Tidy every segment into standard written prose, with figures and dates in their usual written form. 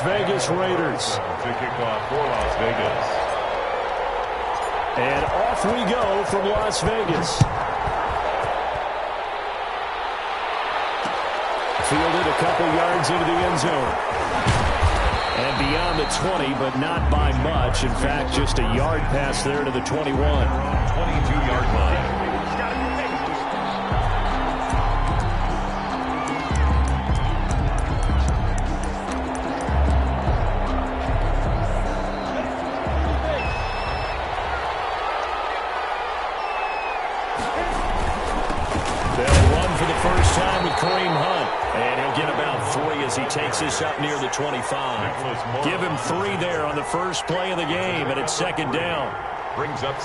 Las Vegas Raiders. To kick off for Las Vegas. And off we go from Las Vegas. Fielded a couple yards into the end zone. And beyond the 20, but not by much. In fact, just a yard pass there to the 21. 22-yard line. He takes this up near the 25. Give him 3 there on the first play of the game, and it's second down.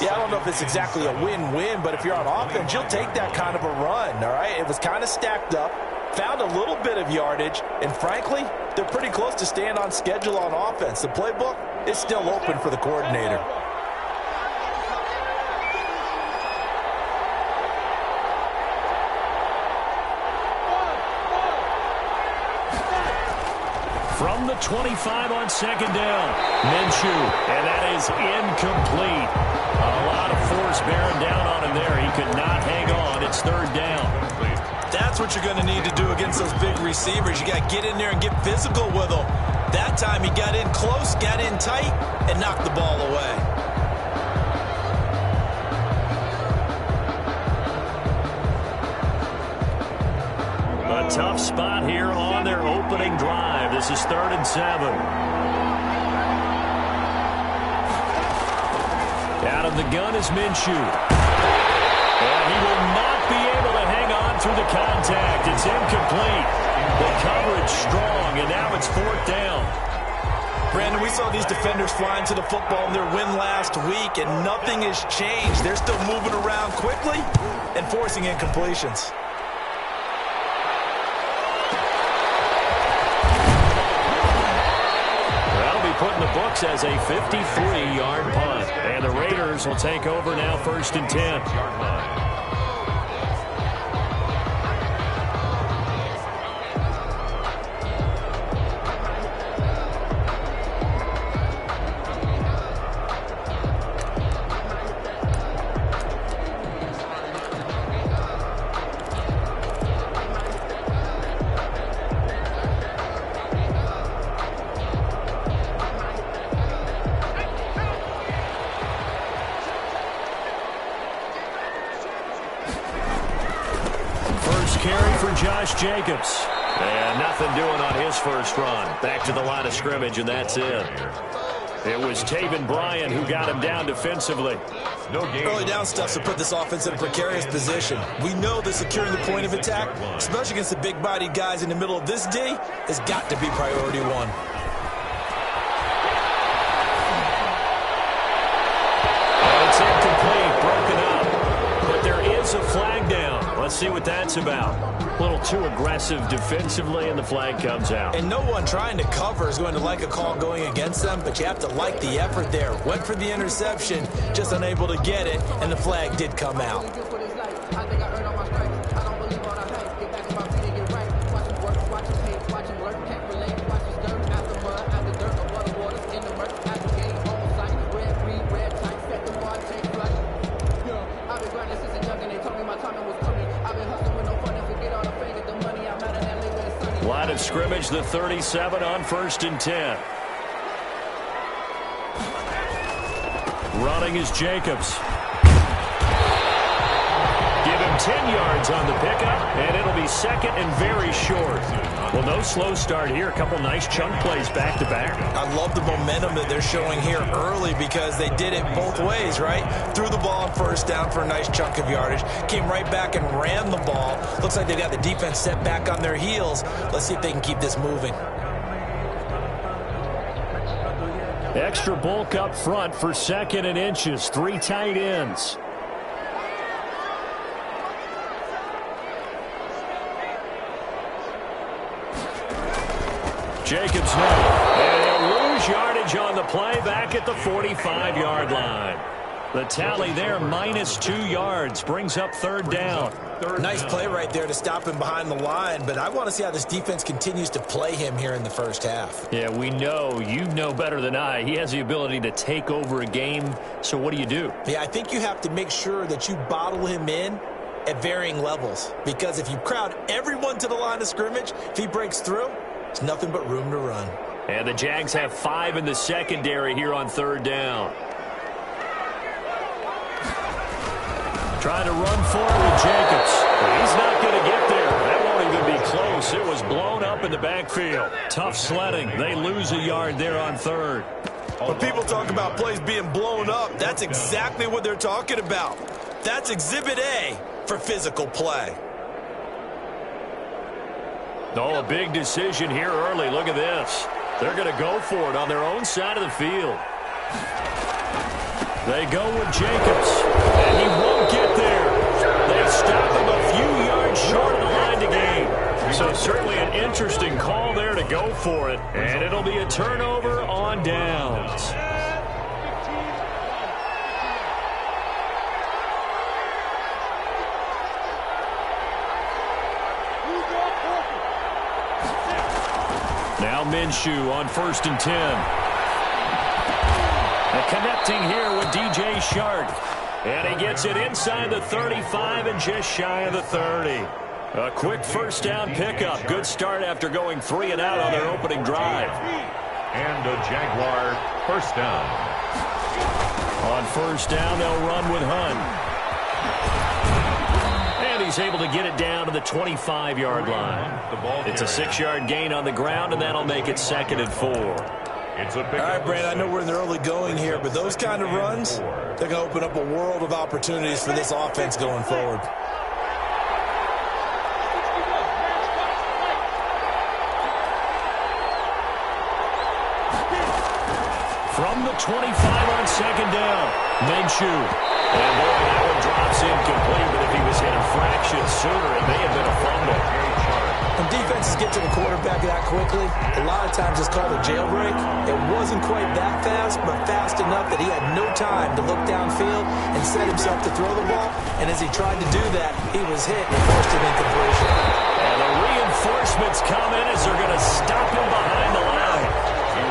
Yeah, I don't know if it's exactly a win-win, but if you're on offense, you'll take that kind of a run, all right? It was kind of stacked up, found a little bit of yardage, and frankly, they're pretty close to staying on schedule on offense. The playbook is still open for the coordinator. From the 25 on second down, Minshew, and that is incomplete. A lot of force bearing down on him there. He could not hang on. It's third down. That's what you're going to need to do against those big receivers. You got to get in there and get physical with them. That time he got in close, got in tight, and knocked the ball away. A tough spot here on their opening drive. This is 3rd and 7. Out of the gun is Minshew. And he will not be able to hang on through the contact. It's incomplete. The coverage strong, and now it's 4th down. Brandon, we saw these defenders flying to the football in their win last week, and nothing has changed. They're still moving around quickly and forcing incompletions. Put in the books as a 53-yard punt. And the Raiders will take over now, 1st and 10. Jacobs. And nothing doing on his first run. Back to the line of scrimmage, and that's it. It was Taven Bryan who got him down defensively. Early down stuff to put this offense in a precarious position. We know that securing the point of attack, especially against the big-bodied guys in the middle of this D, has got to be priority 1. And it's incomplete, broken up. But there is a flag down. Let's see what that's about. A little too aggressive defensively, and the flag comes out. And no one trying to cover is going to like a call going against them, but you have to like the effort there. Went for the interception, just unable to get it, and the flag did come out. Line of scrimmage, the 37 on 1st and 10. Running is Jacobs. Give him 10 yards on the pickup, and it'll be 2nd and very short. Well, no slow start here. A couple nice chunk plays back-to-back. I love the momentum that they're showing here early because they did it both ways, right? Threw the ball on 1st down for a nice chunk of yardage. Came right back and ran the ball. Looks like they've got the defense set back on their heels. Let's see if they can keep this moving. Extra bulk up front for 2nd and inches. 3 tight ends. Jacobs now. And he'll lose yardage on the play back at the 45-yard line. The tally there, -2 yards, brings up third down. Nice play right there to stop him behind the line, but I want to see how this defense continues to play him here in the first half. Yeah, we know, you know better than I, he has the ability to take over a game, so what do you do? Yeah, I think you have to make sure that you bottle him in at varying levels, because if you crowd everyone to the line of scrimmage, if he breaks through, it's nothing but room to run. And the Jags have 5 in the secondary here on third down. Trying to run for it with Jacobs. He's not going to get there. That won't even be close. It was blown up in the backfield. Tough sledding. They lose a yard there on third. When people talk about plays being blown up, that's exactly what they're talking about. That's Exhibit A for physical play. Oh, a big decision here early. Look at this. They're going to go for it on their own side of the field. They go with Jacobs, and he won't get there. They stop him a few yards short of the line to gain. So certainly an interesting call there to go for it, and it'll be a turnover on downs. Now Minshew on 1st and 10. Connecting here with DJ Shark. And he gets it inside the 35 and just shy of the 30. A quick first down pickup. Good start after going 3 and out on their opening drive. And a Jaguar first down. On first down, they'll run with Hunt. And he's able to get it down to the 25-yard line. It's a 6-yard gain on the ground, and that'll make it 2nd and 4. All right, Brandon, I know we're in the early going here, but those kind of runs, they're going to open up a world of opportunities for this offense going forward. From the 25 on 2nd down, Minshew. And boy, that one drops incomplete, but if he was hit a fraction sooner, it may have been a fumble. When defenses get to the quarterback that quickly, a lot of times it's called a jailbreak. It wasn't quite that fast, but fast enough that he had no time to look downfield and set himself to throw the ball. And as he tried to do that, he was hit and forced an incompletion. And the reinforcements come in as they're going to stop him behind the line.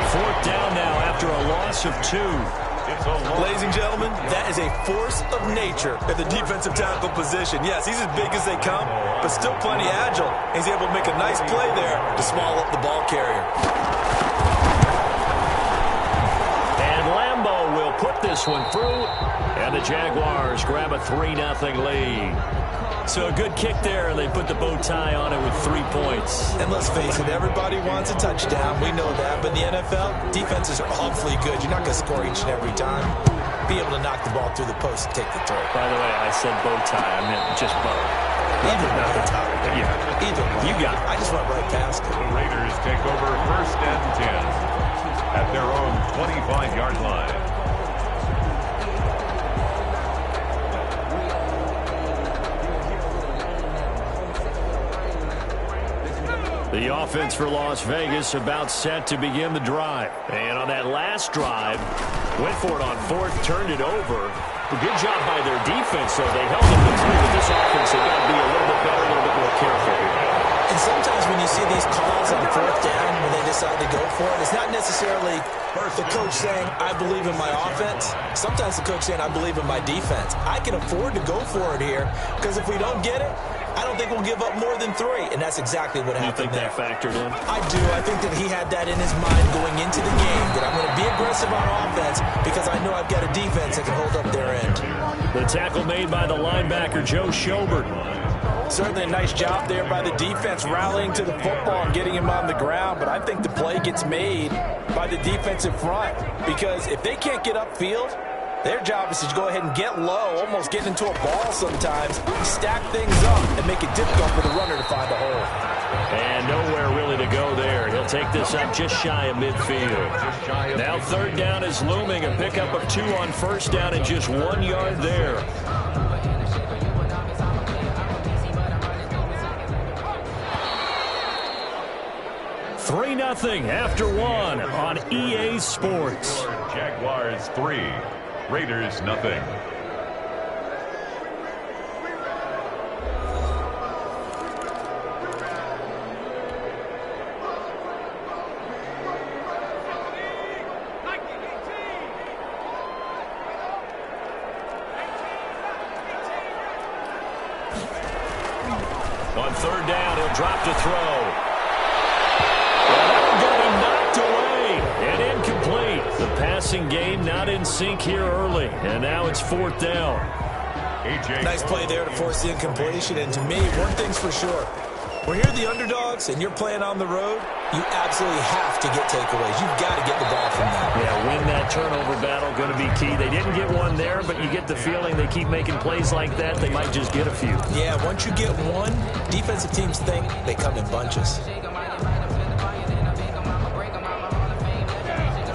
4th down now after a loss of 2. Ladies and gentlemen, that is a force of nature at the defensive tackle position. Yes, he's as big as they come, but still plenty agile. He's able to make a nice play there to swallow up the ball carrier. And Lambeau will put this one through, and the Jaguars grab a 3-0 lead. So a good kick there, and they put the bow tie on it with 3 points. And let's face it, everybody wants a touchdown. We know that. But in the NFL, defenses are awfully good. You're not going to score each and every time. Be able to knock the ball through the post and take the throw. By the way, I said bow tie. I meant just bow. Either not the way. tie. Yeah. Either way. You got it. I just went right past it. The Raiders take over 1st and 10 at their own 25-yard line. The offense for Las Vegas about set to begin the drive. And on that last drive, went for it on 4th, turned it over. A good job by their defense, though. They held it to 3 with this offense. They've got to be a little bit better, a little bit more careful here. And sometimes when you see these calls on 4th down, when they decide to go for it, it's not necessarily the coach saying, I believe in my offense. Sometimes the coach saying, I believe in my defense. I can afford to go for it here, because if we don't get it, I don't think we'll give up more than 3, and that's exactly what happened there. You think that factored in? I do. I think that he had that in his mind going into the game, that I'm going to be aggressive on offense because I know I've got a defense that can hold up their end. The tackle made by the linebacker, Joe Schobert. Certainly a nice job there by the defense rallying to the football and getting him on the ground, but I think the play gets made by the defensive front because if they can't get upfield, their job is to go ahead and get low, almost get into a ball sometimes, stack things up, and make it difficult for the runner to find a hole. And nowhere really to go there. He'll take this up just shy of midfield. Now 3rd down is looming. A pickup of 2 on 1st down and just 1 yard there. Three 3-0 after 1 on EA Sports. Jaguars 3, Raiders nothing. On third down, he'll drop to throw. And that one got him knocked away and incomplete. The passing game not in sync here early, and now it's fourth down. Nice play there to force the incompletion, and to me, one thing's for sure. When you're the underdogs and you're playing on the road, you absolutely have to get takeaways. You've got to get the ball from them. Yeah, win that turnover battle, going to be key. They didn't get one there, but you get the feeling they keep making plays like that, they might just get a few. Yeah, once you get one, defensive teams think they come in bunches.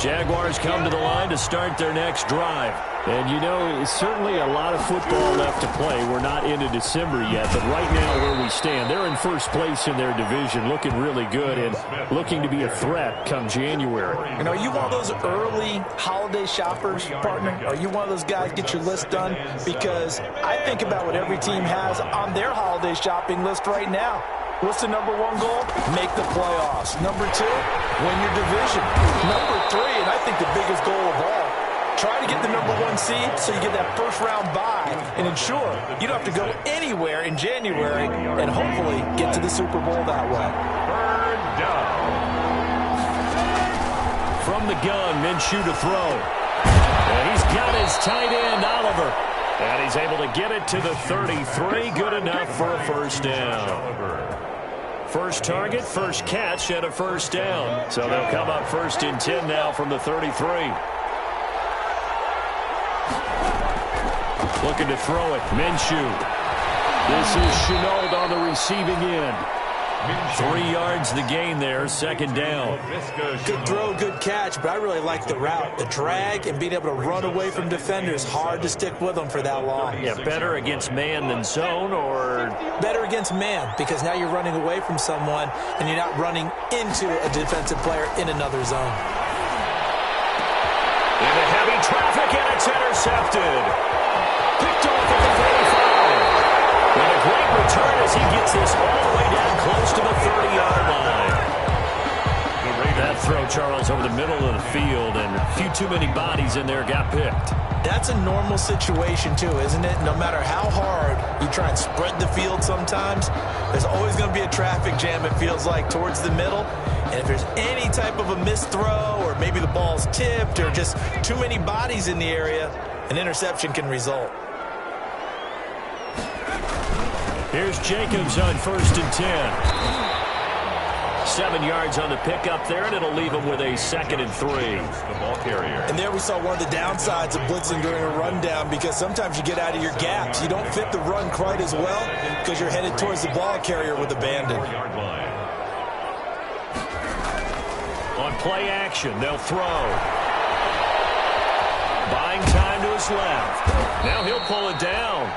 Jaguars come to the line to start their next drive. And, you know, certainly a lot of football left to play. We're not into December yet, but right now where we stand, they're in first place in their division, looking really good and looking to be a threat come January. And are you one of those early holiday shoppers, partner? Are you one of those guys get your list done? Because I think about what every team has on their holiday shopping list right now. What's the number one goal? Make the playoffs. Number two, win your division. Number three, and I think the biggest goal of all, try to get the number one seed so you get that first round bye and ensure you don't have to go anywhere in January and hopefully get to the Super Bowl that way. Third down. From the gun, Minshew to throw. And he's got his tight end, Oliver. And he's able to get it to the 33. Good enough for a first down. First target, first catch, and a first down. So they'll come up first and 10 now from the 33. Looking to throw it, Minshew. This is Chenault on the receiving end. 3 yards the gain there, second down. Good throw, good catch, but I really like the route. The drag and being able to run away from defenders, hard to stick with them for that long. Yeah, better against man than zone, or? Better against man, because now you're running away from someone and you're not running into a defensive player in another zone. Into heavy traffic, and it's intercepted. Picked off at the 35. And a great return as he gets this all the way down close to the 30-yard line. That throw, Charles, over the middle of the field, and a few too many bodies in there got picked. That's a normal situation, too, isn't it? No matter how hard you try and spread the field sometimes, there's always going to be a traffic jam, it feels like, towards the middle. And if there's any type of a missed throw, or maybe the ball's tipped, or just too many bodies in the area, an interception can result. Here's Jacobs on first and 10. 7 yards on the pickup there, and it'll leave him with a second and 3. The ball carrier. And there we saw one of the downsides of blitzing during a rundown, because sometimes you get out of your gaps. You don't fit the run quite as well because you're headed towards the ball carrier with abandon. On play action, they'll throw. Buying time to his left. Now he'll pull it down.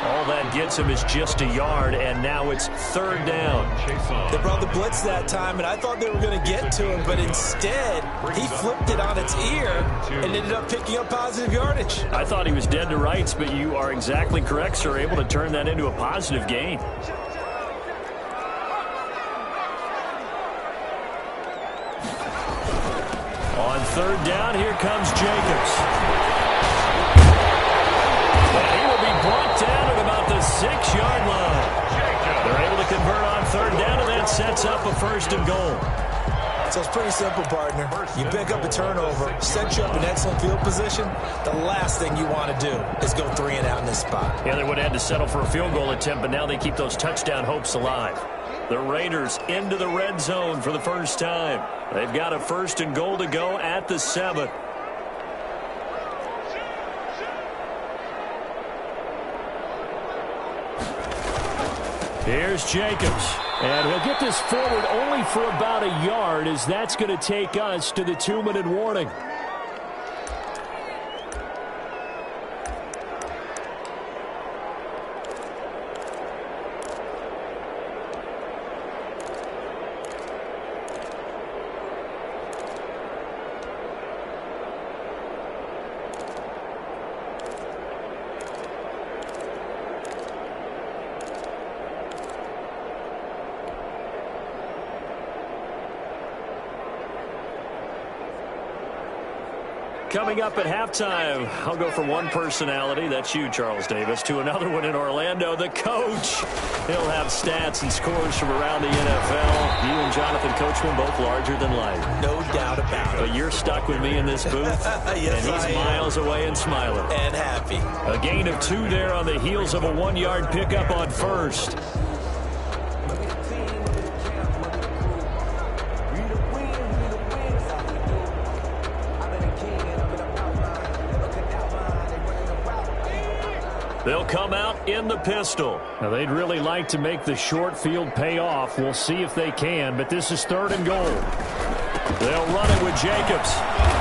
All that gets him is just a yard, and now it's third down. They brought the blitz that time, and I thought they were going to get to him, but instead, he flipped it on its ear and ended up picking up positive yardage. I thought he was dead to rights, but you are exactly correct, sir, able to turn that into a positive gain. On third down, here comes Jacobs. Brought down at about the 6-yard line. They're able to convert on third down, and that sets up a first and goal. So it's pretty simple, partner. You pick up a turnover, set you up in excellent field position. The last thing you want to do is go 3 and out in this spot. Yeah, they would have had to settle for a field goal attempt, but now they keep those touchdown hopes alive. The Raiders into the red zone for the first time. They've got a first and goal to go at the 7. Here's Jacobs, and he'll get this forward only for about a yard, as that's going to take us to the 2-minute warning. Coming up at halftime, I'll go from one personality, that's you, Charles Davis, to another one in Orlando, the coach. He'll have stats and scores from around the NFL. You and Jonathan Coachman both larger than life. No doubt about it. But you're stuck with me in this booth, yes, and he's miles away and smiling. And happy. A gain of 2 there on the heels of a 1-yard pickup on first. They'll come out in the pistol. Now, they'd really like to make the short field pay off. We'll see if they can, but this is 3rd and goal. They'll run it with Jacobs.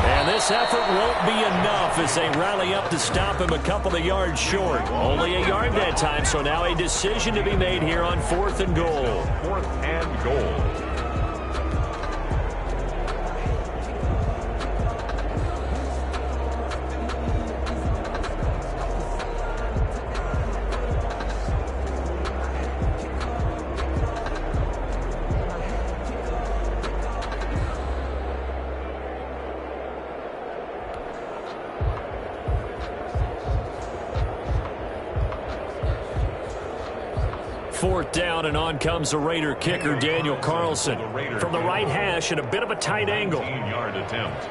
And this effort won't be enough as they rally up to stop him a couple of yards short. Only a yard that time, so now a decision to be made here on 4th and goal. 4th and goal. Fourth down, and on comes the Raider kicker, Daniel Carlson. From the right hash at a bit of a tight angle. 15-yard attempt. The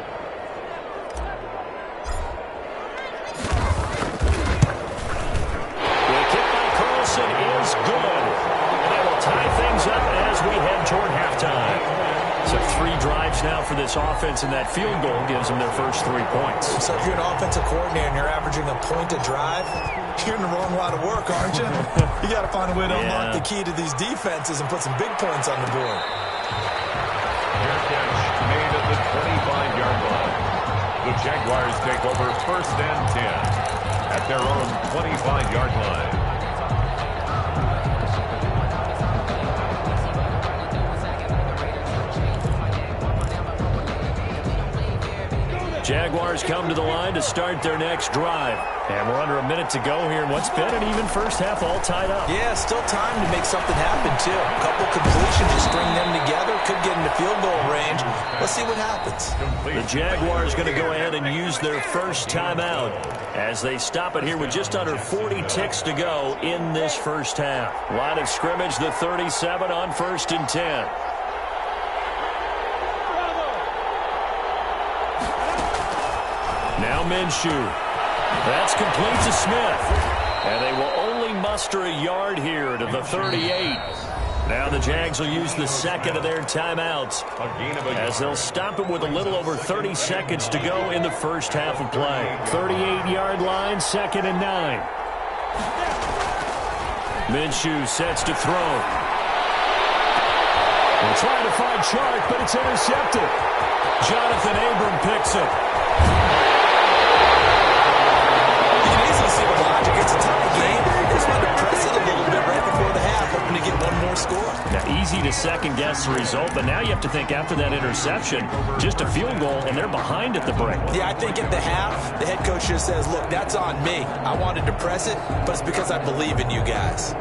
kick by Carlson is good. And that will tie things up as we head toward halftime. So 3 drives now for this offense, and that field goal gives them their first 3 points. So if you're an offensive coordinator and you're averaging a point a drive, you're in the wrong line of work, aren't you? You got to find a way to unlock the key to these defenses and put some big points on the board. Fair catch made at the 25-yard line. The Jaguars take over 1st and 10 at their own 25-yard line. Jaguars come to the line to start their next drive. And we're under a minute to go here in what's been an even first half, all tied up. Yeah, still time to make something happen, too. A couple completions, just string them together. Could get into field goal range. Let's see what happens. The Jaguars going to go ahead and use their first timeout as they stop it here with just under 40 ticks to go in this first half. Line of scrimmage, the 37 on 1st and 10. Now Minshew. That's complete to Smith. And they will only muster a yard here to the 38. Now the Jags will use the second of their timeouts as they'll stop it with a little over 30 seconds to go in the first half of play. 38-yard line, 2nd and 9. Minshew sets to throw. They're trying to find Chark, but it's intercepted. Jonathan Abram picks it. See the logic. It's a tie game. Just want to press it a little bit right before the half, hoping to get one more score. Now, easy to second-guess the result, but now you have to think after that interception, just a field goal, and they're behind at the break. Yeah, I think at the half, the head coach just says, look, that's on me. I wanted to press it, but it's because I believe in you guys.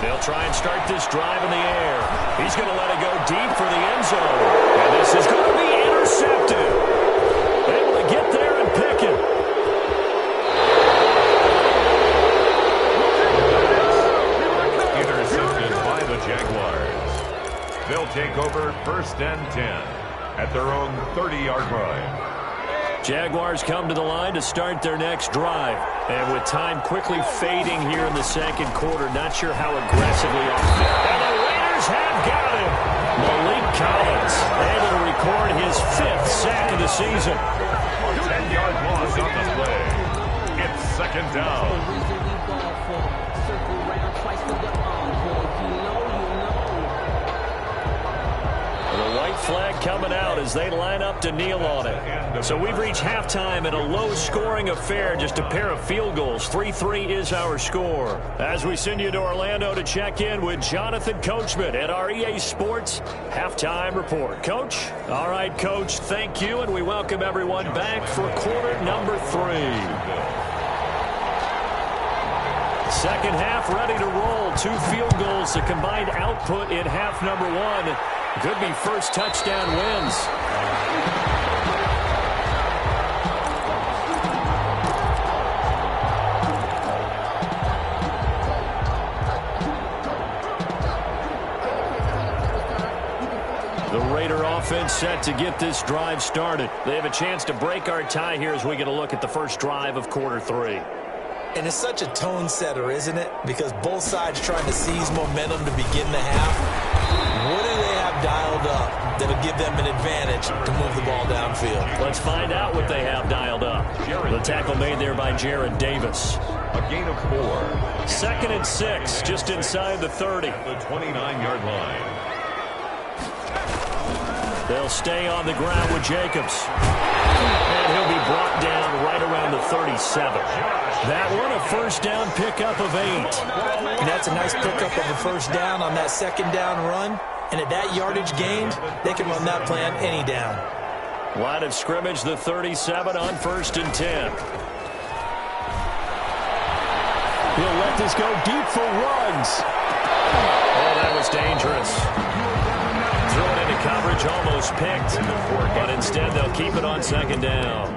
They'll try and start this drive in the air. He's going to let it go deep for the end zone. And this is going to be intercepted. Able to get there and pick it. Intercepted by the Jaguars. They'll take over 1st and 10 at their own 30-yard line. Jaguars come to the line to start their next drive. And with time quickly fading here in the second quarter, not sure how aggressively off. And the Raiders have got him. Malik Collins able to record his 5th sack of the season. 10-yard loss on the play. It's 2nd down. The white flag coming out as they line up to kneel on it. So we've reached halftime in a low-scoring affair, just a pair of field goals. 3-3 is our score. As we send you to Orlando to check in with Jonathan Coachman at our EA Sports Halftime Report. Coach? All right, Coach, thank you, and we welcome everyone back for quarter number 3. Second half ready to roll. 2 field goals, the combined output in half number 1. Could be first touchdown wins. The Raider offense set to get this drive started. They have a chance to break our tie here as we get a look at the first drive of quarter 3. And it's such a tone setter, isn't it? Because both sides trying to seize momentum to begin the half. What do they have dialed up that'll give them an advantage to move the ball downfield? Let's find out what they have dialed up. The tackle made there by Jared Davis. A gain of 4. 2nd and 6, just inside the 30. The 29-yard line. They'll stay on the ground with Jacobs. And he'll be brought down right around the 37. That one, a first down pickup of 8. And that's a nice pickup of a first down on that second down run. And at that yardage gained, they can run that plan any down. Line of scrimmage, the 37 on 1st and 10. He'll let this go deep for runs. Oh, that was dangerous. Throw it into coverage, almost picked. But instead, they'll keep it on 2nd down.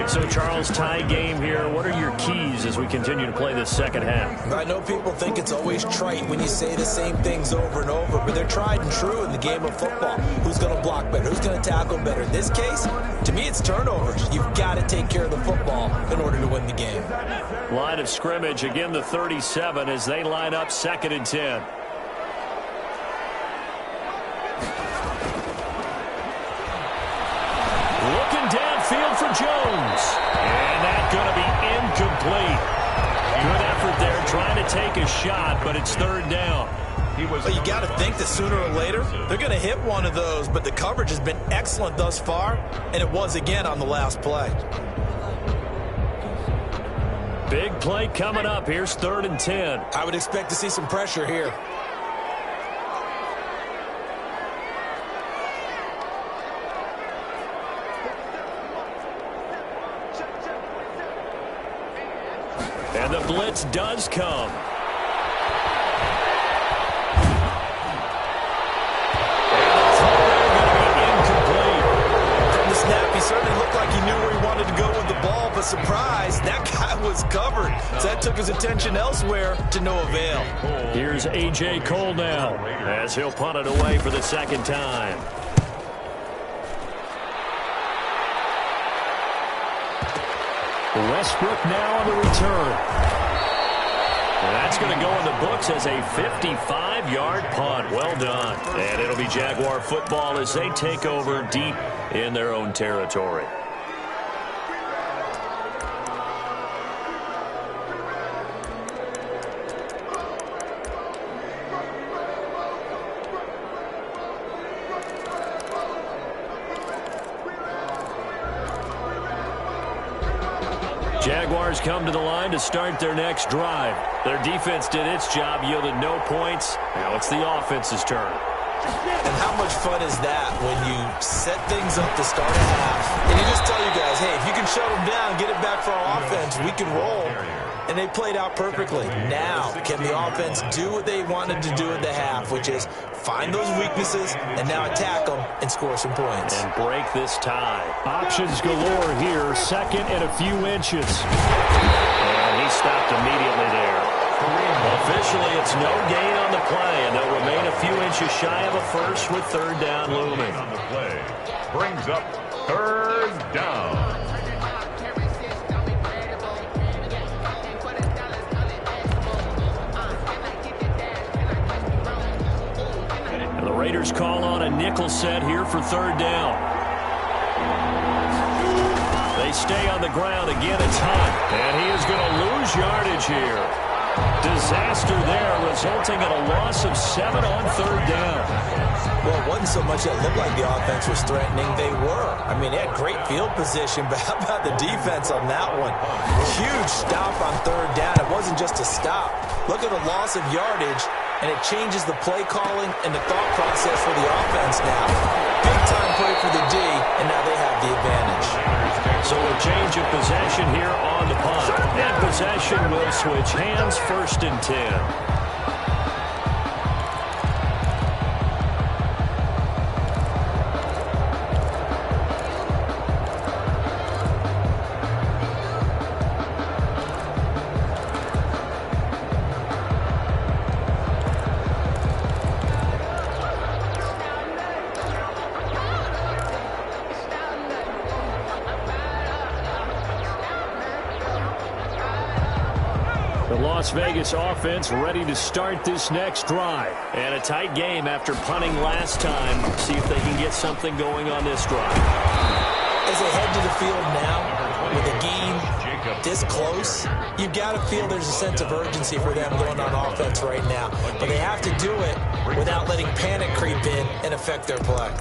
So, Charles, tie game here. What are your keys as we continue to play this second half? I know people think it's always trite when you say the same things over and over, but they're tried and true in the game of football. Who's going to block better? Who's going to tackle better? In this case, to me, it's turnovers. You've got to take care of the football in order to win the game. Line of scrimmage, again, the 37 as they line up 2nd and 10. Looking downfield for Jones. And that's going to be incomplete. Good effort there trying to take a shot, but it's 3rd down. But you got to think that sooner or later, they're going to hit one of those, but the coverage has been excellent thus far, and it was again on the last play. Big play coming up. Here's 3rd and 10. I would expect to see some pressure here. And the blitz does come. From the snap, he certainly looked like he knew where he wanted to go with the ball, but surprise, that guy was covered. So that took his attention elsewhere to no avail. Here's A.J. Cole now as he'll punt it away for the 2nd time. Westbrook now on the return. And that's going to go in the books as a 55-yard punt. Well done. And it'll be Jaguar football as they take over deep in their own territory. Jaguars come to the line to start their next drive. Their defense did its job, yielded no points. Now it's the offense's turn. And how much fun is that when you set things up to start a half, and you just tell you guys, hey, if you can shut them down, get it back for our offense, we can roll. And they played out perfectly. Now, can the offense do what they wanted to do at the half, which is find those weaknesses and now attack them and score some points. And break this tie. Options galore here. 2nd and a few inches. And he stopped immediately there. Officially, it's no gain on the play, and they'll remain a few inches shy of a first with 3rd down looming. On the play brings up 3rd down. And the Raiders call on a nickel set here for 3rd down. They stay on the ground. Again, it's Hunt. And he is going to lose yardage here. Disaster there, resulting in a loss of 7 on 3rd down. Well, it wasn't so much that it looked like the offense was threatening. They were. I mean, they had great field position, but how about the defense on that one? Huge stop on 3rd down. It wasn't just a stop. Look at the loss of yardage, and it changes the play calling and the thought process for the offense now. Big-time play for the D, and now they have the advantage. So a change of possession here on the punt. And possession will switch hands, 1st and 10. The Las Vegas offense ready to start this next drive. And a tight game after punting last time. See if they can get something going on this drive. As they head to the field now, with a game this close, you've got to feel there's a sense of urgency for them going on offense right now. But they have to do it without letting panic creep in and affect their play.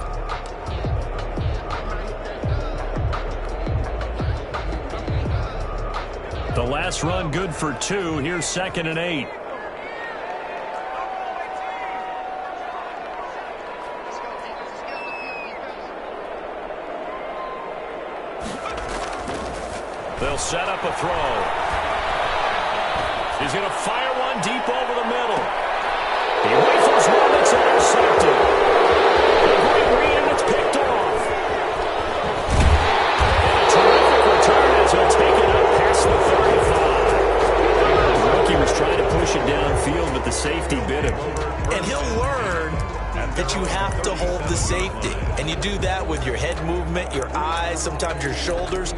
The last run good for 2. Here's 2nd and 8. They'll set up a throw. He's going to fire one deep over the middle. He rifles one that's intercepted. A great read, and it's picked off. And a terrific return as he'll take it up past the 35. The rookie was trying to push it downfield, but the safety bit him. And he'll learn that you have to hold the safety. And you do that with your head movement, your eyes, sometimes your shoulders.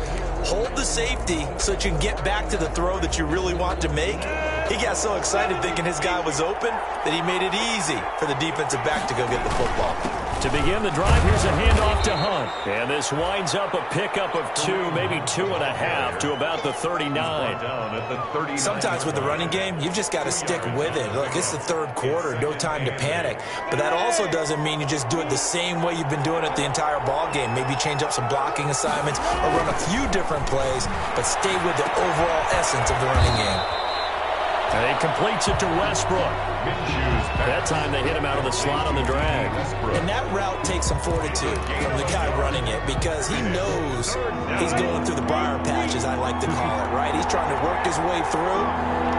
Hold the safety so that you can get back to the throw that you really want to make. He got so excited thinking his guy was open that he made it easy for the defensive back to go get the football. To begin the drive, here's a handoff to Hunt. And this winds up a pickup of 2, maybe 2.5 to about the 39. Sometimes with the running game, you've just got to stick with it. Look, it's the 3rd quarter, no time to panic. But that also doesn't mean you just do it the same way you've been doing it the entire ball game. Maybe change up some blocking assignments or run a few different plays, but stay with the overall essence of the running game. And he completes it to Westbrook. That time they hit him out of the slot on the drag. And that route takes some fortitude from the guy running it because he knows he's going through the briar patch, as I like to call it, right? He's trying to work his way through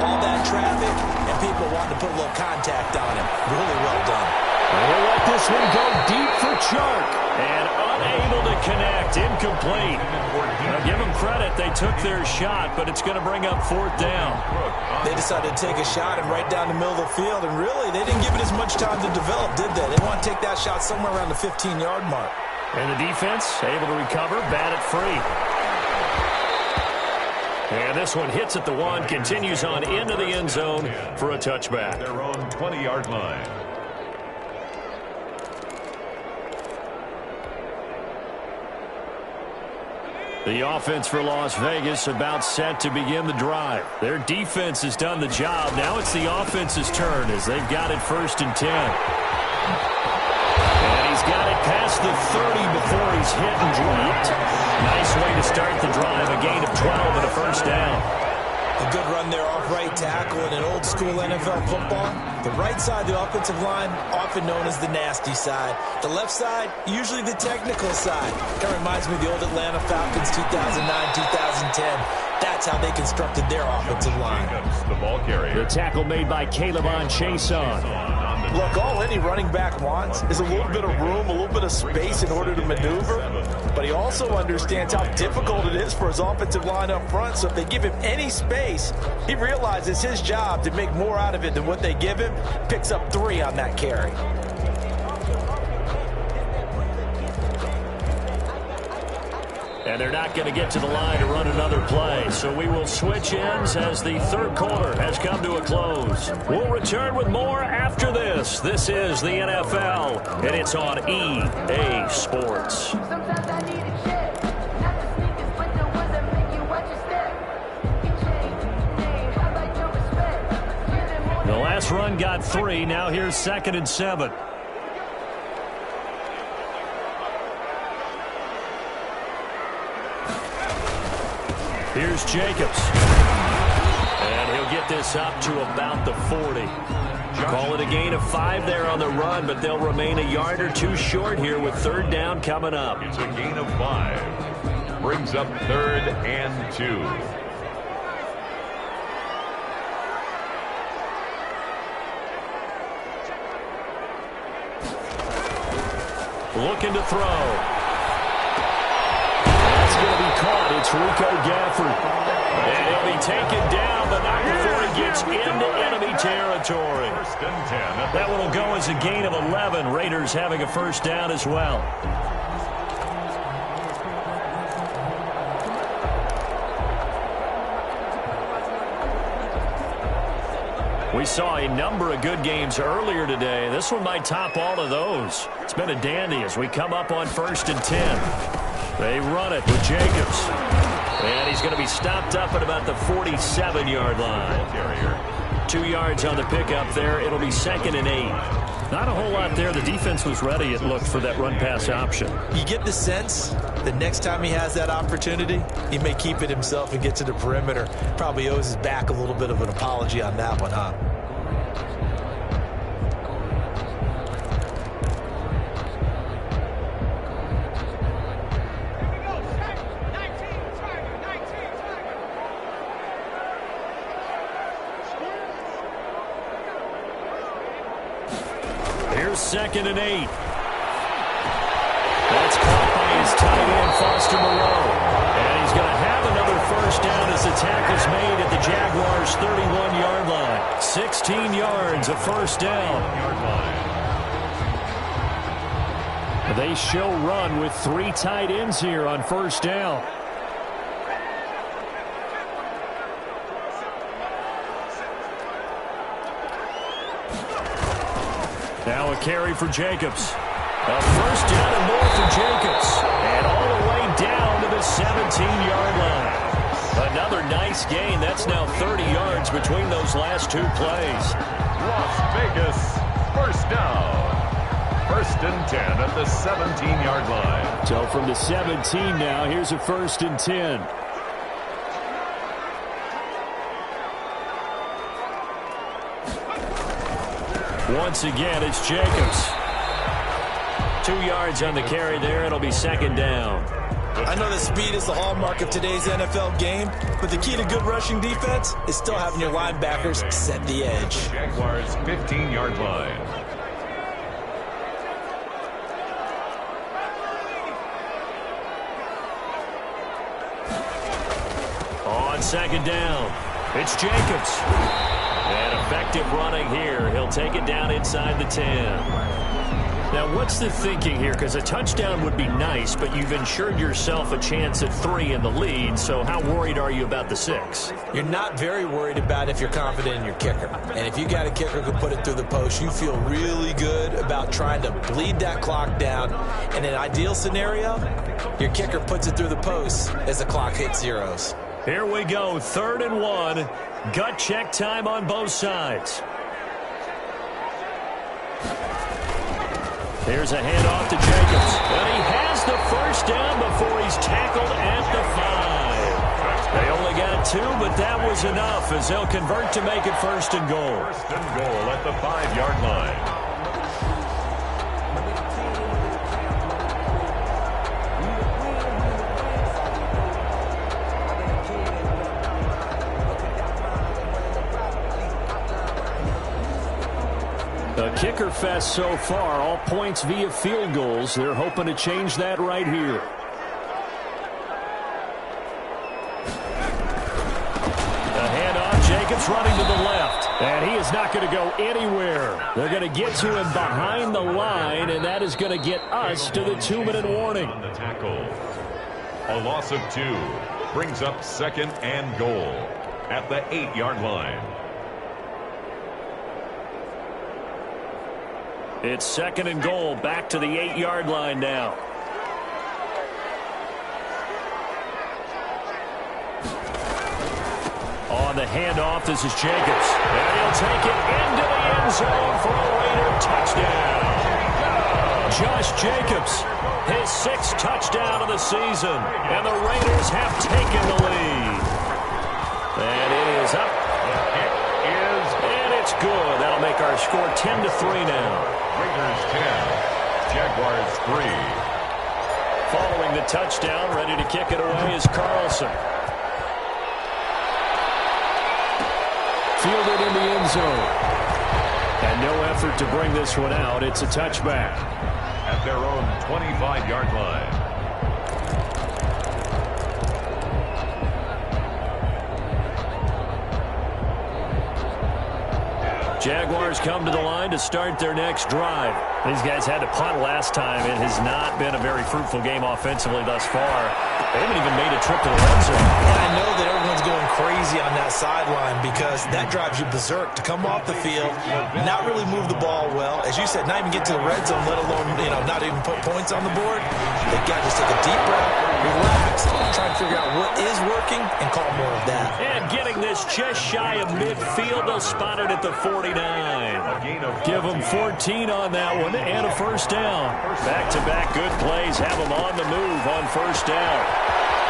all that traffic, and people want to put a little contact on him. Really well done. We'll let this one go deep for Chark. And unable to connect. Incomplete. Now give them credit. They took their shot, but it's going to bring up 4th down. They decided to take a shot and right down the middle of the field, and really, they didn't give it as much time to develop, did they? They want to take that shot somewhere around the 15-yard mark. And the defense able to recover, bat it free. And this one hits at the 1, continues on into the end zone for a touchback. Their own 20-yard line. The offense for Las Vegas about set to begin the drive. Their defense has done the job. Now it's the offense's turn as they've got it 1st and 10. And he's got it past the 30 before he's hit and dropped. Nice way to start the drive. A gain of 12 and a 1st down. A good run there off right tackle in an old-school NFL football. The right side of the offensive line, often known as the nasty side. The left side, usually the technical side. That reminds me of the old Atlanta Falcons 2009-2010. That's how they constructed their offensive line. The ball carrier. The tackle made by Calebon Chason. Look, all any running back wants is a little bit of room, a little bit of space in order to maneuver. But he also understands how difficult it is for his offensive line up front. So if they give him any space, he realizes his job to make more out of it than what they give him. Picks up 3 on that carry. And they're not going to get to the line to run another play. So we will switch ends as the 3rd quarter has come to a close. We'll return with more after this. This is the NFL, and it's on EA Sports. Sometimes I need a check. Not the sneakers, but the ones that make you watch your step. You change your name. How about your respect? The last run got 3. Now here's 2nd and 7. Here's Jacobs. And he'll get this up to about the 40. Call it a gain of 5 there on the run, but they'll remain a yard or two short here with third down coming up. It's a gain of 5. Brings up 3rd and 2. Looking to throw. That's going to be caught. It's Rico Gafford. And he'll be taken down, but not before he gets into enemy territory. 1st and 10. That one will go as a gain of 11. Raiders having a first down as well. We saw a number of good games earlier today. This one might top all of those. It's been a dandy as we come up on 1st and 10. They run it with Jacobs. And he's going to be stopped up at about the 47-yard line. 2 yards on the pickup there. It'll be 2nd and 8. Not a whole lot there. The defense was ready, it looked, for that run-pass option. You get the sense that next time he has that opportunity, he may keep it himself and get to the perimeter. Probably owes his back a little bit of an apology on that one, huh? Here's 2nd and 8. That's caught by his tight end, Foster Moreau. And he's going to have another first down as the tackle's made at the Jaguars' 31-yard line. 16 yards, a first down. They show run with 3 tight ends here on first down. Now a carry for Jacobs. A first down and more for Jacobs. And all the way down to the 17-yard line. Another nice gain. That's now 30 yards between those last 2 plays. Las Vegas, first down. 1st and 10 at the 17-yard line. So from the 17 now, here's a 1st and 10. Once again, it's Jacobs. 2 yards on the carry there. It'll be 2nd down. I know that speed is the hallmark of today's NFL game, but the key to good rushing defense is still having your linebackers set the edge. Jaguars 15-yard line. On 2nd down, it's Jacobs. And effective running here. He'll take it down inside the 10. Now, what's the thinking here? Because a touchdown would be nice, but you've ensured yourself a chance at 3 in the lead, so how worried are you about the 6? You're not very worried about if you're confident in your kicker. And if you got a kicker who can put it through the post, you feel really good about trying to bleed that clock down. In an ideal scenario, your kicker puts it through the post as the clock hits zeros. Here we go, 3rd and 1. Gut check time on both sides. Here's a handoff to Jacobs. And he has the first down before he's tackled at the 5. They only got 2, but that was enough as they'll convert to make it 1st and goal. 1st and goal at the 5-yard line. A kicker fest so far, all points via field goals. They're hoping to change that right here. A handoff, Jacobs running to the left. And he is not going to go anywhere. They're going to get to him behind the line, and that is going to get us to the 2-minute warning. On the tackle. A loss of 2 brings up 2nd and goal at the 8-yard line. It's 2nd and goal, back to the 8-yard line now. On the handoff, this is Jacobs. And he'll take it into the end zone for a Raider touchdown. Josh Jacobs, his 6th touchdown of the season. And the Raiders have taken the lead. And it is up. And it's good. That'll make our score 10-3 now. Raiders 10, Jaguars 3. Following the touchdown, ready to kick it away is Carlson. Fielded in the end zone. And no effort to bring this one out. It's a touchback. At their own 25-yard line. Jaguars come to the line to start their next drive. These guys had to punt last time. It has not been a very fruitful game offensively thus far. They haven't even made a trip to the red zone. And I know that everyone's going crazy on that sideline because that drives you berserk to come off the field, not really move the ball well. As you said, not even get to the red zone, let alone, not even put points on the board. They got to just take a deep breath, relax, try to figure out what is working and call more of that. And getting this just shy of midfield, they'll spot it at the 49. Give them 14 on that one and a first down. Back-to-back good plays have them on the move on first down.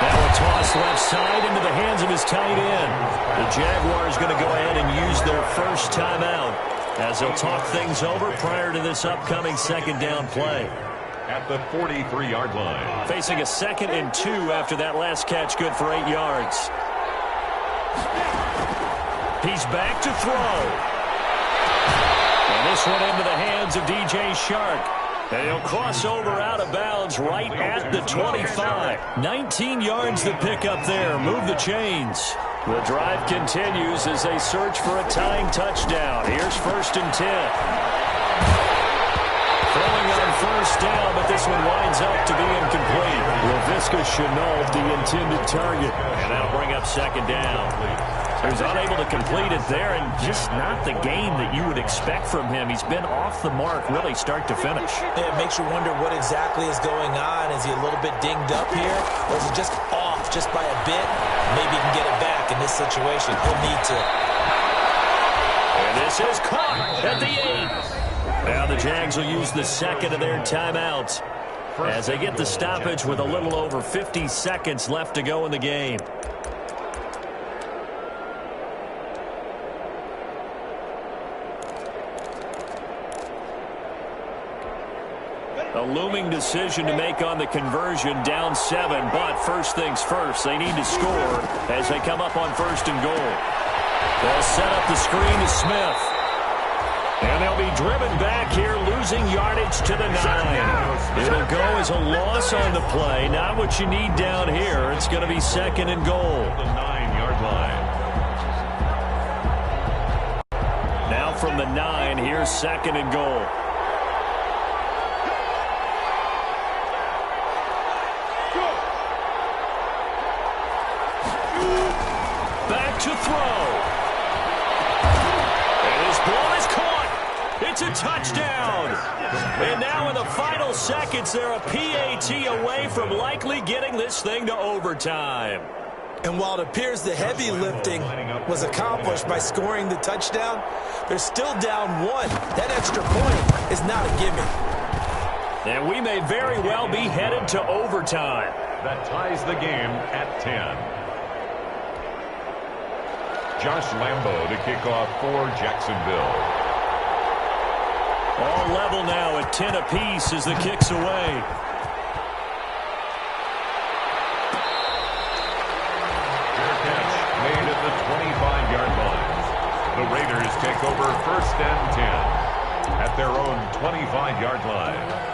Now a toss left side into the hands of his tight end. The Jaguars going to go ahead and use their first timeout as they'll talk things over prior to this upcoming second down play. At the 43-yard line. Facing a 2nd and 2 after that last catch, good for 8 yards. He's back to throw. And this one into the hands of DJ Shark. And he'll cross over out of bounds right at the 25. 19 yards the pick up there. Move the chains. The drive continues as they search for a tying touchdown. Here's 1st and 10. Throwing on first down, but this one winds up to be incomplete. Laviska Shenault, the intended target. And that'll bring up 2nd down. He was unable to complete it there, and just not the game that you would expect from him. He's been off the mark, really, start to finish. Yeah, it makes you wonder what exactly is going on. Is he a little bit dinged up here, or is he just off just by a bit? Maybe he can get it back in this situation. He'll need to. And this is caught at the 8. Now the Jags will use the 2nd of their timeouts as they get the stoppage with a little over 50 seconds left to go in the game. A looming decision to make on the conversion, down 7, but first things first, they need to score as they come up on 1st and goal. They'll set up the screen to Smith. And they'll be driven back here, losing yardage to the 9. It'll go as a loss on the play, not what you need down here. It's going to be 2nd and goal. The 9-yard line. Now from the 9, here's 2nd and goal. Back to throw. And his ball is caught. It's a touchdown. And now in the final seconds, they're a PAT away from likely getting this thing to overtime. And while it appears the heavy lifting was accomplished by scoring the touchdown, they're still down 1. That extra point is not a gimme. And we may very well be headed to overtime. That ties the game at 10. Josh Lambo to kick off for Jacksonville. All level now at 10 apiece as the kick's away. Fair catch made at the 25-yard line. The Raiders take over 1st and 10 at their own 25-yard line.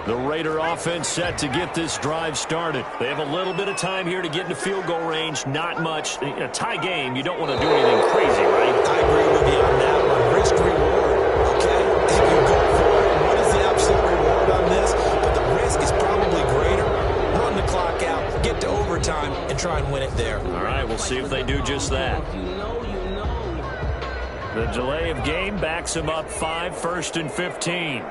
The Raider offense set to get this drive started. They have a little bit of time here to get into field goal range. Not much. A tie game, you don't want to do anything crazy, right? I agree with you on that one. Risk reward, okay? If you go for it, what is the absolute reward on this? But the risk is probably greater time and try and win it there. All right, we'll see if they do just that. The delay of game backs him up 5, 1st and 15.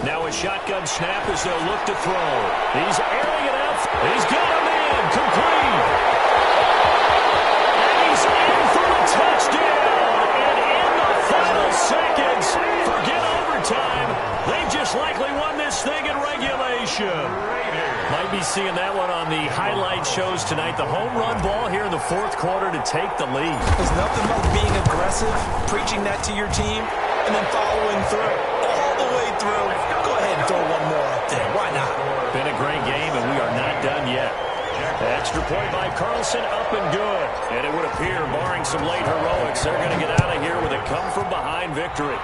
Now a shotgun snap as they'll look to throw. He's airing it out. He's got a man. Complete. And he's in for a touchdown. And in the final seconds, forget overtime. They just likely won this thing in regulation. Might be seeing that one on the highlight shows tonight. The home run ball here in the 4th quarter to take the lead. There's nothing like being aggressive, preaching that to your team, and then following through. All the way through. Go ahead and throw one more up there. Why not? Been a great game, and we are not done yet. Extra point by Carlson, up and good. And it would appear, barring some late heroics, they're going to get out of here with a come-from-behind victory.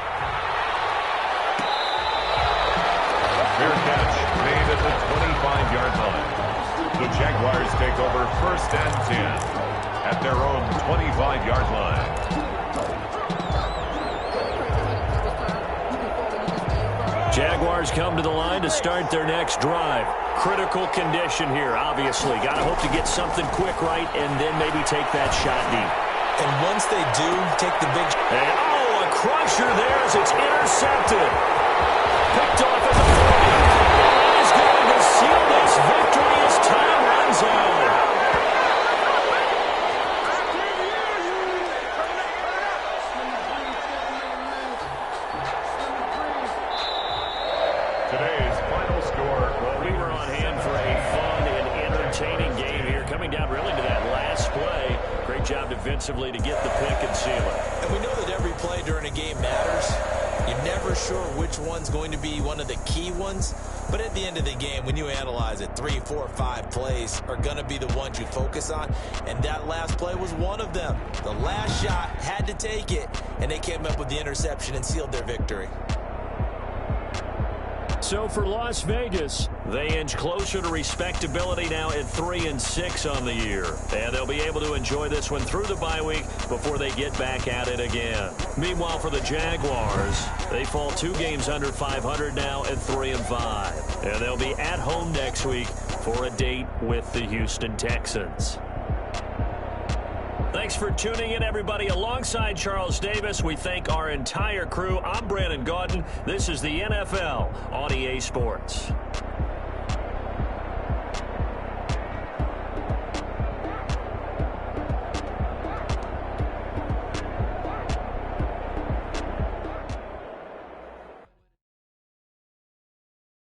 Fair catch made at the 25-yard line. The Jaguars take over 1st and 10 at their own 25-yard line. Jaguars come to the line to start their next drive. Critical condition here, obviously. Got to hope to get something quick right and then maybe take that shot deep. And once they do, take the big... And, a crusher there as it's intercepted. Picked off at the 40. And is going to seal this victory as time runs out. Today's final score. Well, we were on hand for a fun and entertaining game here. Coming down really to that last play. Great job defensively to get the pick and seal it. And we know that every play during a game matters. You're never sure which one's going to be one of the key ones. But at the end of the game, when you analyze it, 3, 4, 5 plays are going to be the ones you focus on. And that last play was one of them. The last shot had to take it. And they came up with the interception and sealed their victory. So for Las Vegas, they inch closer to respectability now at 3-6 on the year. And they'll be able to enjoy this one through the bye week before they get back at it again. Meanwhile, for the Jaguars, they fall 2 games under 500 now at 3-5. And they'll be at home next week for a date with the Houston Texans. Thanks for tuning in, everybody. Alongside Charles Davis, we thank our entire crew. I'm Brandon Gaudin. This is the NFL on EA Sports.